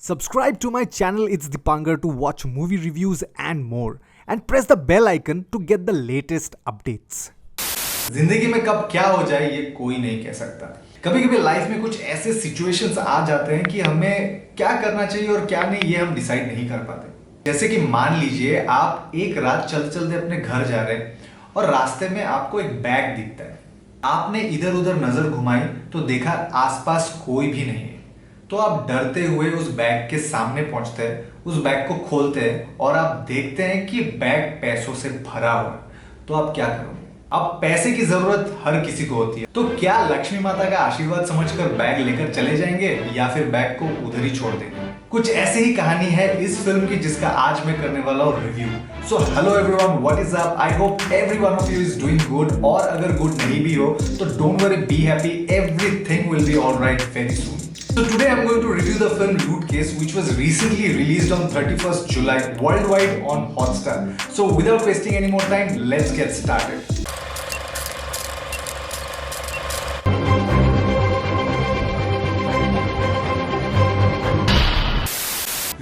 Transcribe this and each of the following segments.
Subscribe to my channel It's Dipankar to watch movie reviews and more. And press the bell icon to get the latest updates. जिंदगी में कब क्या हो जाए ये कोई नहीं कह सकता। कभी कभी लाइफ में कुछ ऐसे सिचुएशंस आ जाते हैं कि हमें क्या करना चाहिए और क्या नहीं ये हम डिसाइड नहीं कर पाते। जैसे कि मान लीजिए आप एक रात चलते चलते अपने घर जा रहे हैं और रास्ते में आपको एक बैग दिखता है। आपने इधर उधर नजर घुमाई तो देखा आसपास कोई भी नहीं है। तो आप डरते हुए उस बैग के सामने पहुंचते हैं, उस बैग को खोलते हैं और आप देखते हैं कि बैग पैसों से भरा हुआ है। तो आप क्या करोगे? अब पैसे की जरूरत हर किसी को होती है, तो क्या लक्ष्मी माता का आशीर्वाद समझकर बैग लेकर चले जाएंगे या फिर बैग को उधर ही छोड़ देंगे? कुछ ऐसे ही कहानी है इस फिल्म की जिसका आज मैं करने वाला हूँ review. So hello everyone, what is up? I hope every one of you is doing good, और अगर गुड नहीं भी हो तो don't worry, be happy, everything will be alright very soon. So today I'm going to review the film Loot Case, which was recently released on 31st July worldwide on Hotstar. So without wasting any more time, let's get started.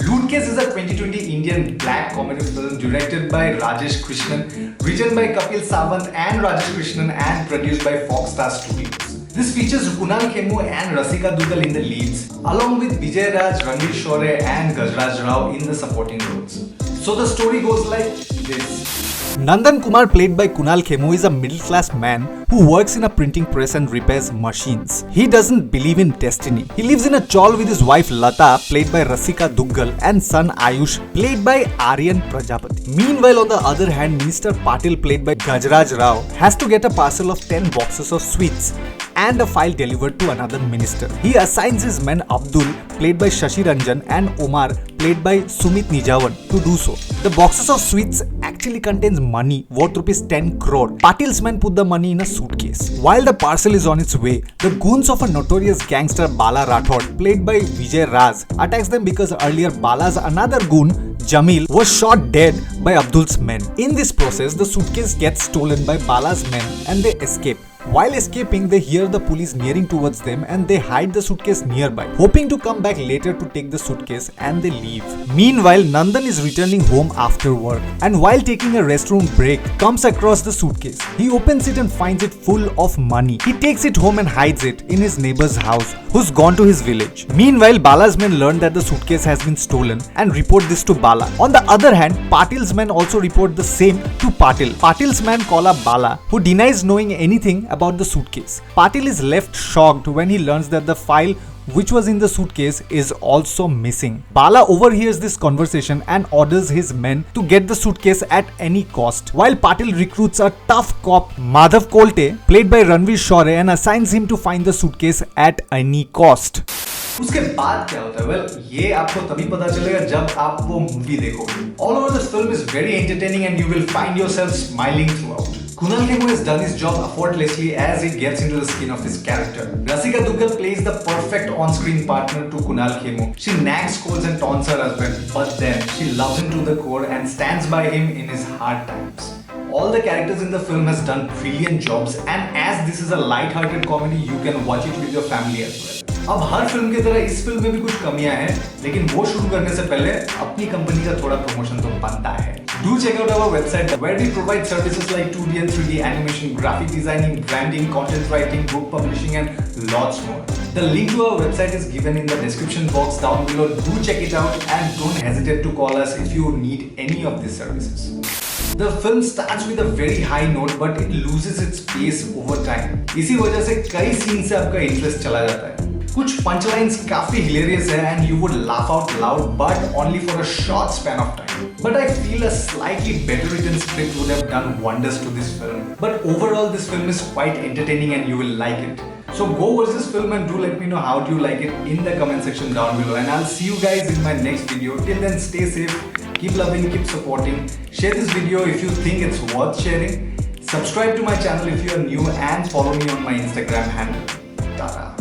Loot Case is a 2020 Indian black comedy film directed by Rajesh Krishnan, written by Kapil Sawant and Rajesh Krishnan, and produced by Foxstar Studios. This features Kunal Khemu and Rasika Duggal in the leads, along with Vijay Raj, Ranveer Shore and Gajraj Rao in the supporting roles. So the story goes like this. Nandan Kumar, played by Kunal Khemu, is a middle-class man who works in a printing press and repairs machines. He doesn't believe in destiny. He lives in a chawl with his wife Lata, played by Rasika Duggal, and son Ayush, played by Aryan Prajapati. Meanwhile, on the other hand, Minister Patil, played by Gajraj Rao, has to get a parcel of 10 boxes of sweets and a file delivered to another minister. He assigns his men Abdul, played by Shashi Ranjan, and Omar, played by Sumit Nijavan, to do so. The boxes of sweets actually contains money worth rupees 10 crore. Patil's men put the money in a suitcase. While the parcel is on its way, the goons of a notorious gangster Bala Rathod, played by Vijay Raj, attacks them because earlier Bala's another goon, Jamil, was shot dead by Abdul's men. In this process, the suitcase gets stolen by Bala's men and they escape. While escaping, they hear the police nearing towards them and they hide the suitcase nearby, hoping to come back later to take the suitcase, and they leave. Meanwhile, Nandan is returning home after work and while taking a restroom break, comes across the suitcase. He opens it and finds it full of money. He takes it home and hides it in his neighbor's house, who's gone to his village. Meanwhile, Bala's men learn that the suitcase has been stolen and report this to Bala. On the other hand, Patil's men also report the same to Patil. Patil's man call up Bala, who denies knowing anything about the suitcase. Patil is left shocked when he learns that the file which was in the suitcase is also missing. Bala overhears this conversation and orders his men to get the suitcase at any cost, while Patil recruits a tough cop Madhav Kolte, played by Ranveer Shore, and assigns him to find the suitcase at any cost. उसके बाद क्या होता है? Well, ये आपको तभी पता चलेगा जब आप वो मूवी देखोगे। All over the film is very entertaining and you will find yourself smiling throughout. Kunal Khemu has done his job effortlessly as he gets into the skin of his character. Rasika Duggal plays the perfect on-screen partner to Kunal Khemu. She nags, scolds and taunts her husband, but then she loves him to the core and stands by him in his hard times. All the characters in the film has done brilliant jobs, and as this is a light-hearted comedy, you can watch it with your family as well. अब हर film की तरह इस film में भी कुछ कमियां हैं, लेकिन वो शुरू करने से पहले अपनी कंपनी का थोड़ा प्रमोशन तो बनता है। Do check out our website where we provide services like 2D and 3D animation, graphic designing, branding, content writing, book publishing and lots more. The link to our website is given in the description box down below. Do check it out and don't hesitate to call us if you need any of these services. The film starts with a very high note but it loses its pace over time. इसी वजह से कई scene से आपका interest चला जाता है। कुछ पंचलाइंस काफी हिलेरियस है and you would laugh out loud but only for a short span of time. But I feel a slightly better written script would have done wonders to this film. But overall this film is quite entertaining and you will like it. So go watch this film and do let me know how do you like it in the comment section down below, and I'll see you guys in my next video. Till then, stay safe, keep loving, keep supporting. Share this video if you think it's worth sharing. Subscribe to my channel if you are new and follow me on my Instagram handle. Tata.